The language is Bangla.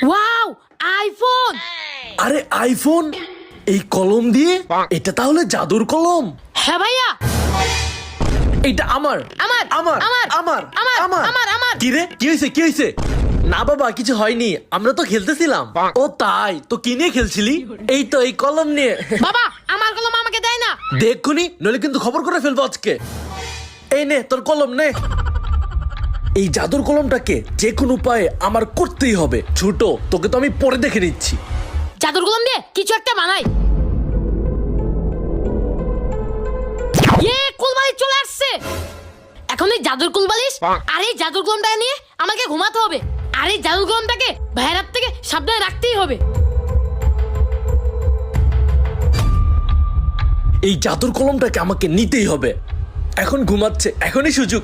Wow, iPhone! আরে আইফোন, এই কলম দিয়ে? এটা তাহলে জাদুর কলম? হ্যাঁ ভাইয়া। এটা আমার আমার আমার আমার আমার আমার আমার আমার আমার কি রে, কি হয়েছে কি হয়েছে? না বাবা, কিছু হয়নি, আমরা তো খেলতেছিলাম। ও তাই, তো কি নিয়ে খেলছিলি? এই তো এই কলম নিয়ে। বাবা, আমার কলম আমাকে দেয় না। দেখুনি, নইলে কিন্তু খবর করে ফেলবো আজকে। এই নে তোর কলম নে। এই জাদুর কলমটাকে যে কোনো উপায়ে আমার করতেই হবে। ছোট, তোকে তো আমি পরে দেখে নিচ্ছি। জাদুর কলম দিয়ে কিছু একটা বানাই। কুলবালিশ চলে আসছে। এখন এই জাদুর কুলবালিশ আর এই জাদুর কলমটাকে নিয়ে আমাকে ঘুমাতে হবে। আর এই জাদুর কলমটাকে ভাইয়ের হাত থেকে সাবধানে রাখতেই হবে। এই জাদুর কলমটাকে আমাকে নিতেই হবে। এখন ঘুমাচ্ছে, এখনই সুযোগ।